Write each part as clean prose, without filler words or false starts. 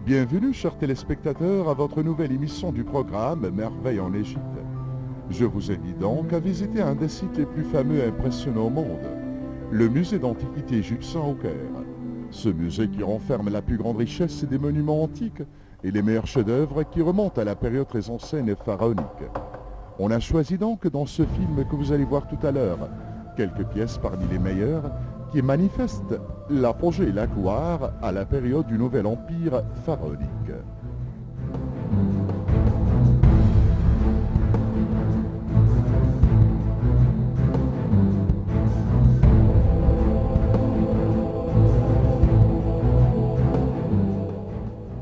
Bienvenue, chers téléspectateurs, à votre nouvelle émission du programme Merveilles en Égypte. Je vous invite donc à visiter un des sites les plus fameux et impressionnants au monde, le musée d'antiquité égyptien au Caire. Ce musée qui renferme la plus grande richesse des monuments antiques et les meilleurs chefs-d'œuvre qui remontent à la période très ancienne et pharaonique. On a choisi donc dans ce film que vous allez voir tout à l'heure quelques pièces parmi les meilleures qui manifestent l'apogée et la gloire à la période du Nouvel Empire pharaonique.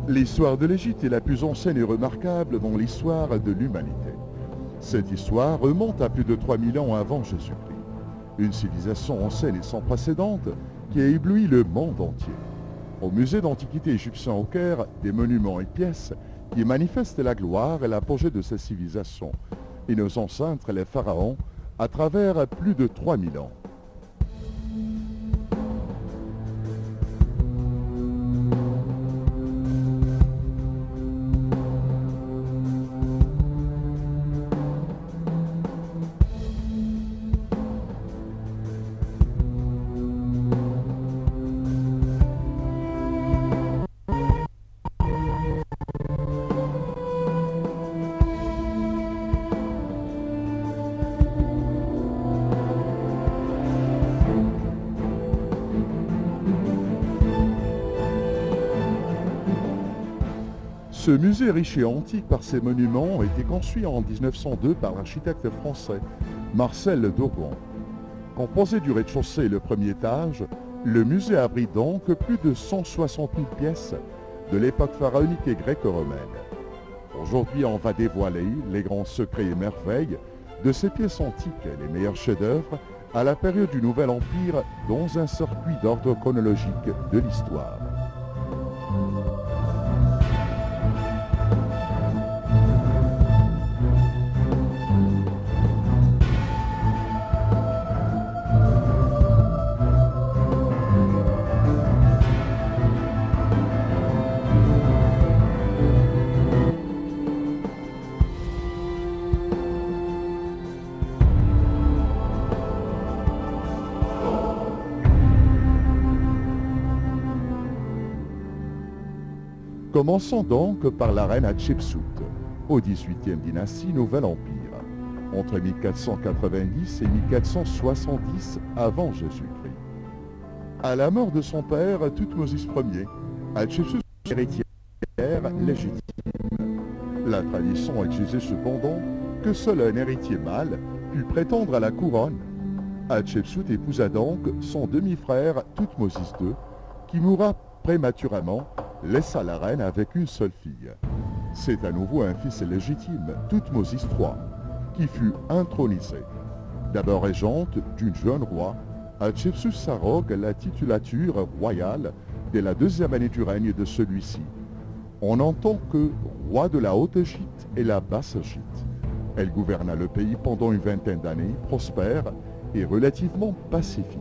L'histoire de l'Égypte est la plus ancienne et remarquable dans l'histoire de l'humanité. Cette histoire remonte à plus de 3000 ans avant Jésus-Christ. Une civilisation ancienne et sans précédente qui a ébloui le monde entier. Au musée d'antiquité égyptien au Caire, des monuments et pièces qui manifestent la gloire et l'apogée de cette civilisation et nos ancêtres, les pharaons, à travers plus de 3000 ans. Ce musée riche et antique par ses monuments a été construit en 1902 par l'architecte français Marcel Dogon. Composé du rez-de-chaussée et le premier étage, le musée abrite donc plus de 160 000 pièces de l'époque pharaonique et gréco-romaine. Aujourd'hui, on va dévoiler les grands secrets et merveilles de ces pièces antiques, les meilleurs chefs-d'œuvre à la période du Nouvel Empire dans un circuit d'ordre chronologique de l'histoire. Commençons donc par la reine Hatshepsut, au XVIIIe dynastie Nouvel Empire, entre 1490 et 1470 avant Jésus-Christ. À la mort de son père, Thoutmôsis Ier, Hatshepsut est héritière légitime. La tradition exigeait cependant que seul un héritier mâle pût prétendre à la couronne. Hatshepsut épousa donc son demi-frère Thoutmôsis II, qui mourra prématurément, laissa la reine avec une seule fille. C'est à nouveau un fils légitime, Thoutmôsis III, qui fut intronisé. D'abord régente d'une jeune roi, Hatshepsut s'arrogue la titulature royale dès la deuxième année du règne de celui-ci, en tant que roi de la Haute-Égypte et la Basse-Égypte. Elle gouverna le pays pendant une vingtaine d'années, prospère et relativement pacifique.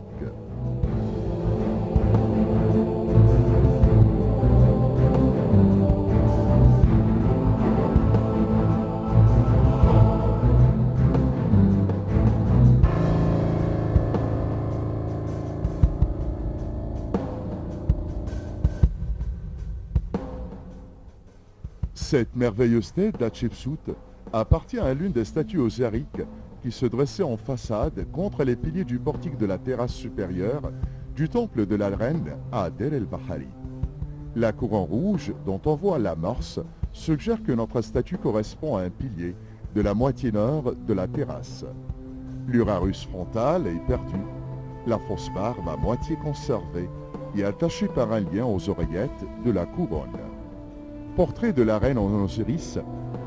Cette merveilleuse tête d'Hatshepsut appartient à l'une des statues osiriques qui se dressait en façade contre les piliers du portique de la terrasse supérieure du temple de la reine à Der el-Bahari. La couronne rouge dont on voit l'amorce suggère que notre statue correspond à un pilier de la moitié nord de la terrasse. L'urarus frontal est perdu, la fausse barbe à moitié conservée et attachée par un lien aux oreillettes de la couronne. Portrait de la reine en Osiris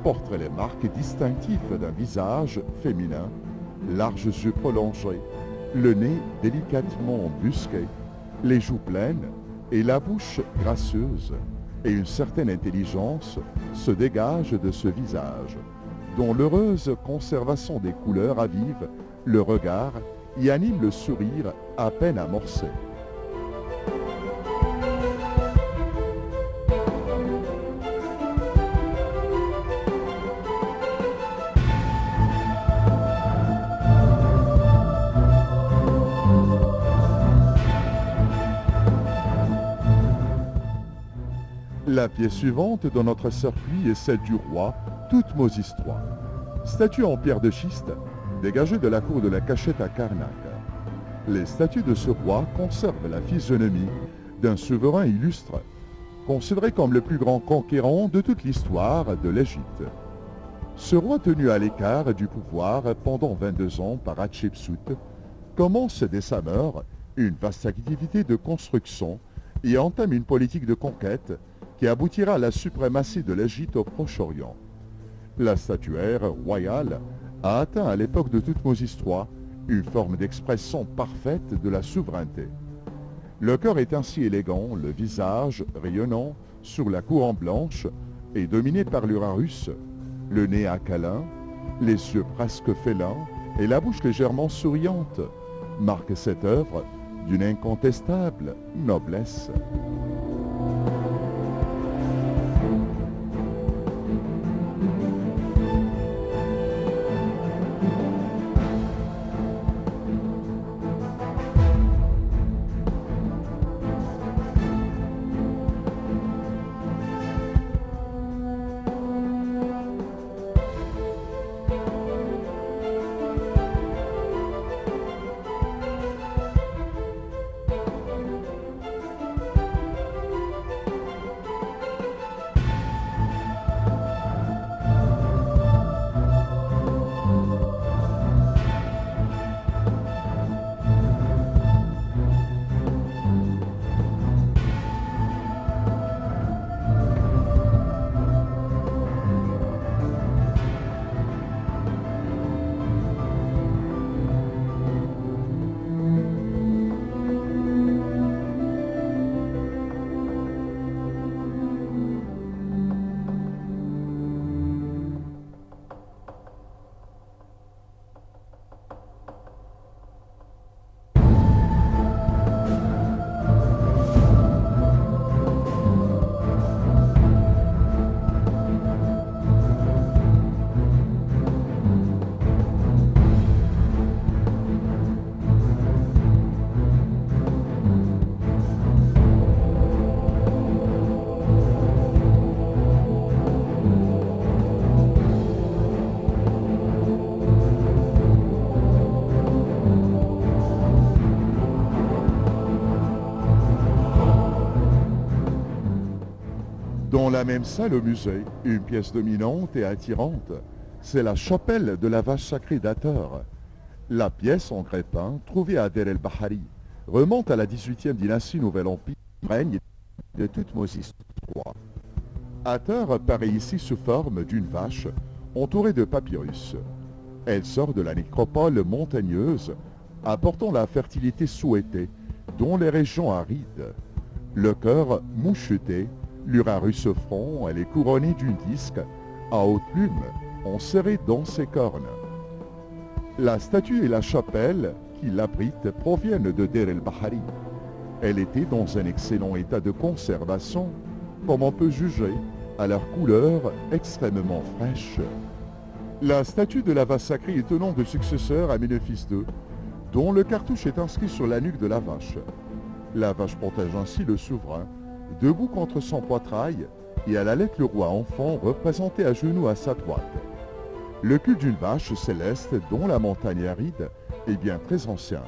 porte les marques distinctives d'un visage féminin, larges yeux prolongés, le nez délicatement busqué, les joues pleines et la bouche gracieuse, et une certaine intelligence se dégage de ce visage, dont l'heureuse conservation des couleurs avive le regard et anime le sourire à peine amorcé. La pièce suivante dans notre circuit est celle du roi Thoutmôsis III. Statue en pierre de schiste, dégagée de la cour de la Cachette à Karnak. Les statues de ce roi conservent la physionomie d'un souverain illustre, considéré comme le plus grand conquérant de toute l'histoire de l'Égypte. Ce roi tenu à l'écart du pouvoir pendant 22 ans par Hatshepsut commence dès sa mort une vaste activité de construction et entame une politique de conquête qui aboutira à la suprématie de l'Égypte au Proche-Orient. La statuaire royale a atteint à l'époque de Thoutmôsis III une forme d'expression parfaite de la souveraineté. Le corps est ainsi élégant, le visage rayonnant sur la couronne blanche et dominé par l'Urarus, le nez aquilin, les yeux presque félins et la bouche légèrement souriante, marque cette œuvre d'une incontestable noblesse. Dans la même salle au musée, une pièce dominante et attirante, c'est la chapelle de la vache sacrée d'Hathor. La pièce en grès peint, trouvée à Der el-Bahari, remonte à la 18e dynastie Nouvel Empire, règne de Thoutmôsis III. Hathor apparaît ici sous forme d'une vache entourée de papyrus. Elle sort de la nécropole montagneuse, apportant la fertilité souhaitée dans les régions arides. Le cœur moucheté, l'Urarus au front, elle est couronnée d'un disque à haute plume enserré dans ses cornes. La statue et la chapelle qui l'abrite proviennent de Der el-Bahari. Elle était dans un excellent état de conservation, comme on peut juger à leur couleur extrêmement fraîche. La statue de la vache sacrée est au nom de successeur à Ménophis II, dont le cartouche est inscrit sur la nuque de la vache. La vache protège ainsi le souverain, debout contre son poitrail, et à la lettre le roi enfant représenté à genoux à sa droite. Le culte d'une vache céleste dont la montagne aride est bien très ancien.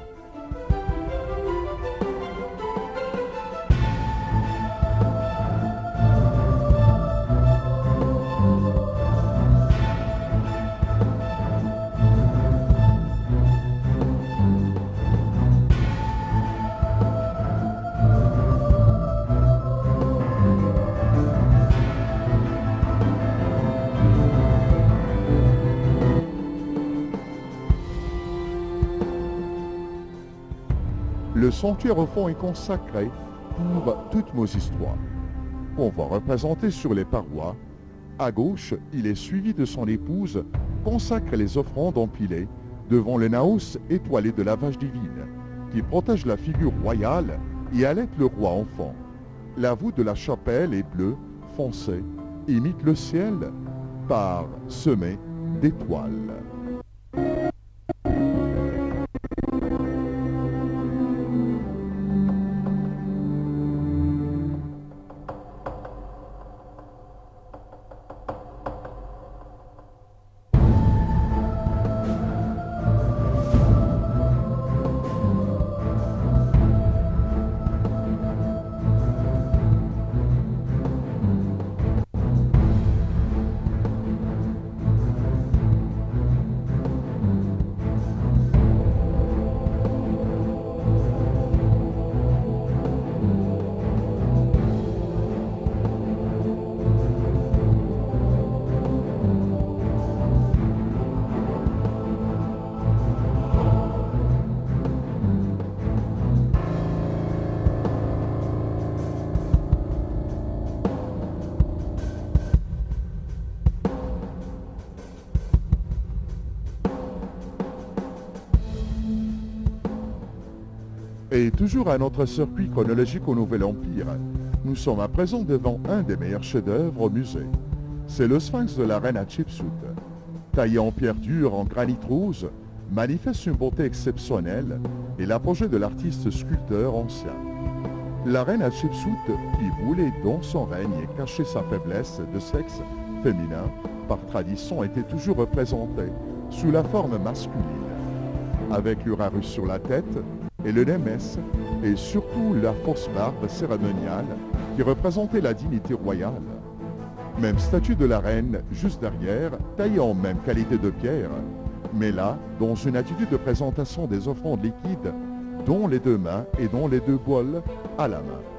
Le sanctuaire au fond est consacré pour Thoutmôsis III. On va représenter sur les parois. À gauche, il est suivi de son épouse, consacre les offrandes empilées devant le naos étoilé de la vache divine, qui protège la figure royale et allaite le roi enfant. La voûte de la chapelle est bleue, foncée, imite le ciel parsemé d'étoiles. Et toujours à notre circuit chronologique au Nouvel Empire, nous sommes à présent devant un des meilleurs chefs-d'œuvre au musée. C'est le sphinx de la reine Hatshepsut. Taillé en pierre dure en granit rose, manifeste une beauté exceptionnelle et l'apogée de l'artiste sculpteur ancien. La reine Hatshepsut, qui voulait dans son règne cacher sa faiblesse de sexe féminin, par tradition était toujours représentée sous la forme masculine, avec l'Urarus sur la tête et le Némès, et surtout la fausse barbe cérémoniale qui représentait la dignité royale. Même statue de la reine juste derrière, taillée en même qualité de pierre, mais là, dans une attitude de présentation des offrandes liquides, dont les deux mains et dont les deux bols à la main.